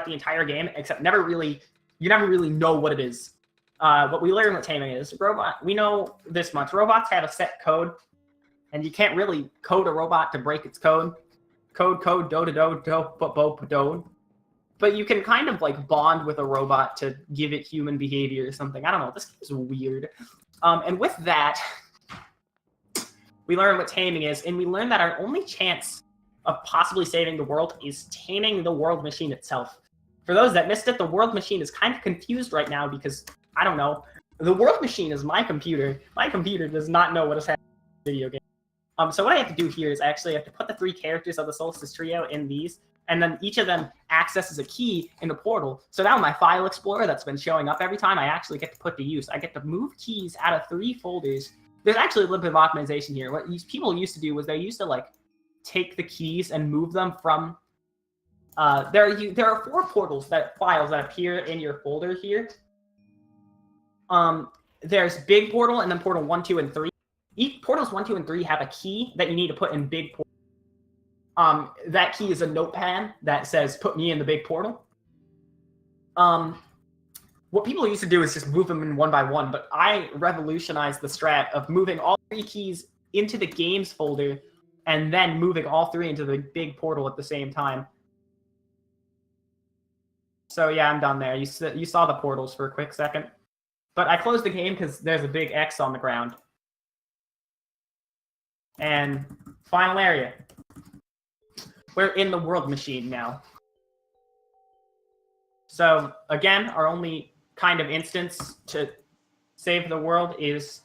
entire game, except you never really know what it is. But we learn what taming is. We know this much. Robots have a set code, and you can't really code a robot to break its code. Code, do. But you can kind of like bond with a robot to give it human behavior or something. I don't know. This is weird. And with that, we learn what taming is, and we learn that our only chance of possibly saving the world is taming the world machine itself. For those that missed it, the world machine is kind of confused right now because, I don't know, the world machine is my computer. My computer does not know what is happening in the video game. So what I have to do here is actually I have to put the 3 characters of the Solstice trio in these, and then each of them accesses a key in the portal. So now my file explorer that's been showing up every time I actually get to put to use. I get to move keys out of 3 folders there's actually a little bit of optimization here. What people used to do was they used to like take the keys and move them from. There are 4 files that appear in your folder here. There's big portal and then portal 1, 2, and 3. Portals 1, 2, and 3 have a key that you need to put in big portal. That key is a notepad that says "Put me in the big portal." What people used to do is just move them in one by one, but I revolutionized the strat of moving all 3 keys into the games folder and then moving all 3 into the big portal at the same time. So yeah, I'm done there. You saw the portals for a quick second. But I closed the game because there's a big X on the ground. And final area. We're in the world machine now. So again, our only kind of instance to save the world is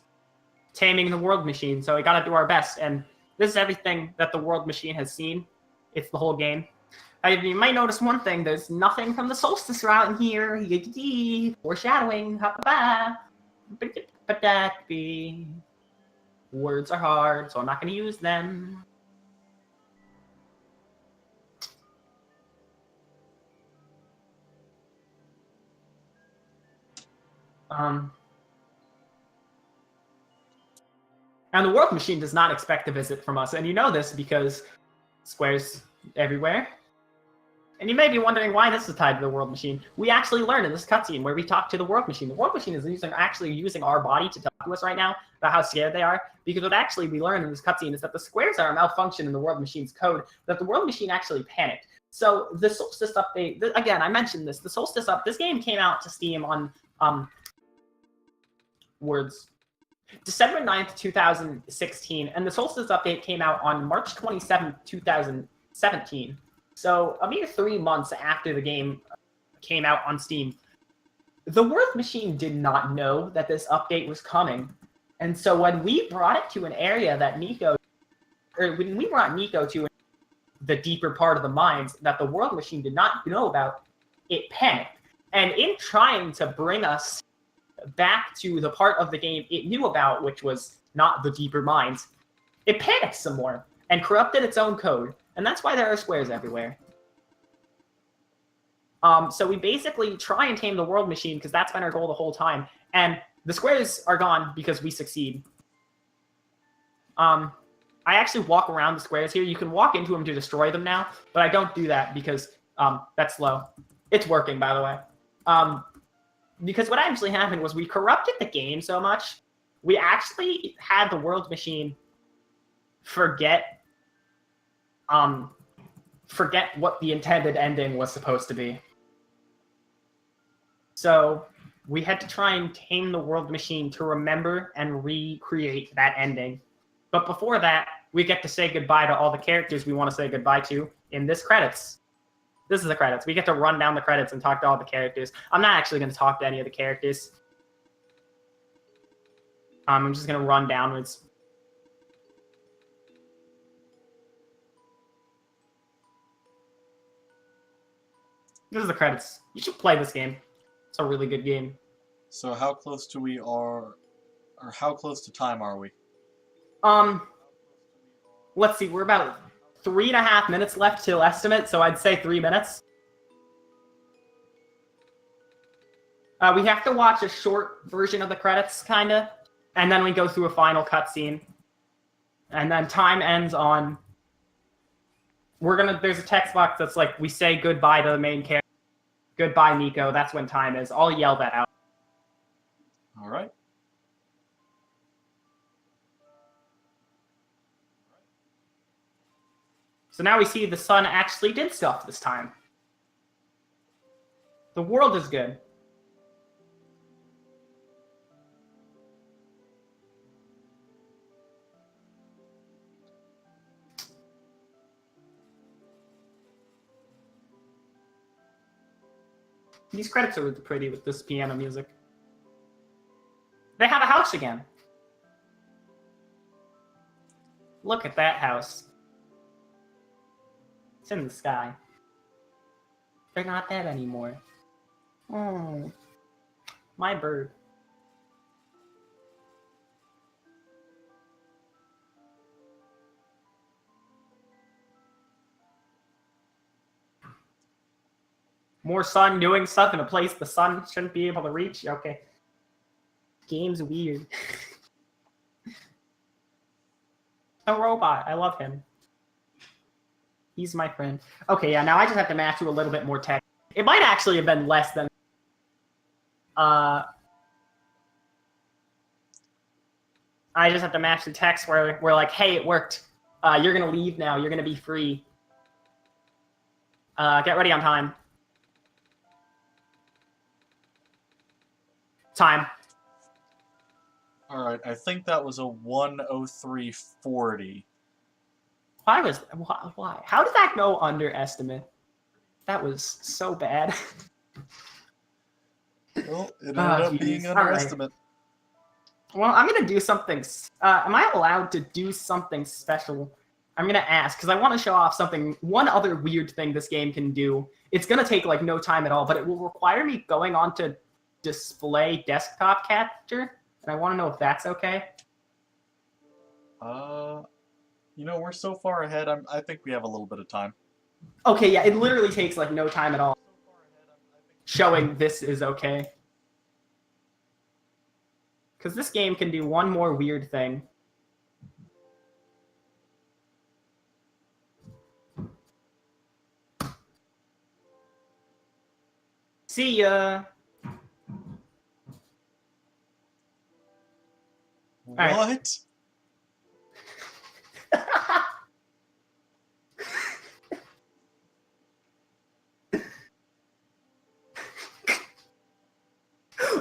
taming the world machine. So we gotta do our best. And this is everything that the world machine has seen. It's the whole game. You might notice one thing. There's nothing from the Solstice route in here. Foreshadowing. Words are hard, so I'm not going to use them. And the world machine does not expect a visit from us. And you know this because squares everywhere. And you may be wondering why this is tied to the world machine. We actually learn in this cutscene where we talk to the world machine. The world machine is actually using our body to talk to us right now about how scared they are. Because what actually we learn in this cutscene is that the squares are a malfunction in the world machine's code, that the world machine actually panicked. So the Solstice update, again, I mentioned this, this game came out to Steam on December 9th, 2016, and the Solstice update came out on March 27th, 2017. So a mere 3 months after the game came out on Steam. The world machine did not know that this update was coming. And so when we brought it to an area that when we brought Nico to the deeper part of the mines that the world machine did not know about, it panicked. And in trying to bring us back to the part of the game it knew about, which was not the deeper mines, it panicked some more and corrupted its own code. And that's why there are squares everywhere. So we basically try and tame the world machine because that's been our goal the whole time. And the squares are gone because we succeed. I actually walk around the squares here. You can walk into them to destroy them now, but I don't do that because that's slow. It's working, by the way. Because what actually happened was we corrupted the game so much, we actually had the world machine forget what the intended ending was supposed to be. So we had to try and tame the world machine to remember and recreate that ending. But before that, we get to say goodbye to all the characters we want to say goodbye to in this credits. This is the credits. We get to run down the credits and talk to all the characters. I'm not actually going to talk to any of the characters. I'm just going to run downwards. This is the credits. You should play this game. It's a really good game. So how close to how close to time are we? Let's see. We're about 3.5 minutes left till estimate, so I'd say 3 minutes. We have to watch a short version of the credits, kinda, and then we go through a final cutscene. And then time ends on... There's a text box that's like, we say goodbye to the main character. Goodbye, Nico. That's when time is. I'll yell that out. All right. So now we see the sun actually did stuff this time. The world is good. These credits are really pretty with this piano music. They have a house again. Look at that house. It's in the sky. They're not dead anymore. Oh, my bird. More sun doing stuff in a place the sun shouldn't be able to reach. Okay. Game's weird. A robot. I love him. He's my friend. Okay, yeah, now I just have to match you a little bit more text. It might actually have been less than... I just have to match the text where we're like, hey, it worked. You're going to leave now. You're going to be free. Get ready on time. Time. All right, I think that was a 1:03:40. Why? How did that go under estimate? That was so bad. Well, it ended up being under estimate. Well, I'm going to do something... am I allowed to do something special? I'm going to ask, because I want to show off one other weird thing this game can do. It's going to take, like, no time at all, but it will require me going on to display desktop capture, and I want to know if that's okay. You know, we're so far ahead, I think we have a little bit of time. Okay, yeah, it literally takes, like, no time at all. Showing this is okay. Because this game can do one more weird thing. See ya! What? Right.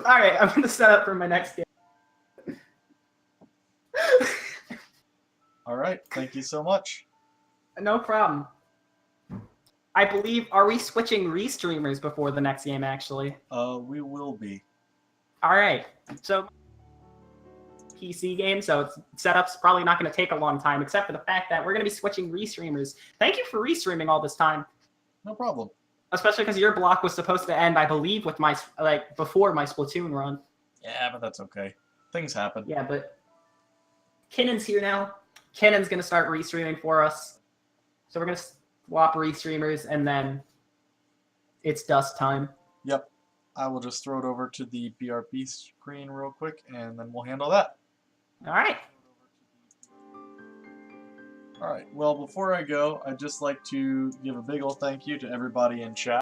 Alright, I'm gonna set up for my next game. Alright, thank you so much. No problem. I believe, are we switching restreamers before the next game, actually? We will be. Alright, so PC game, so setup's probably not going to take a long time, except for the fact that we're going to be switching restreamers. Thank you for restreaming all this time. No problem. Especially because your block was supposed to end, I believe, with my before my Splatoon run. Yeah, but that's okay. Things happen. Yeah, but Kinnon's here now. Kinnon's going to start restreaming for us. So we're going to swap restreamers, and then it's dust time. Yep. I will just throw it over to the BRB screen real quick, and then we'll handle that. All right. All right. Well, before I go, I'd just like to give a big ol' thank you to everybody in chat.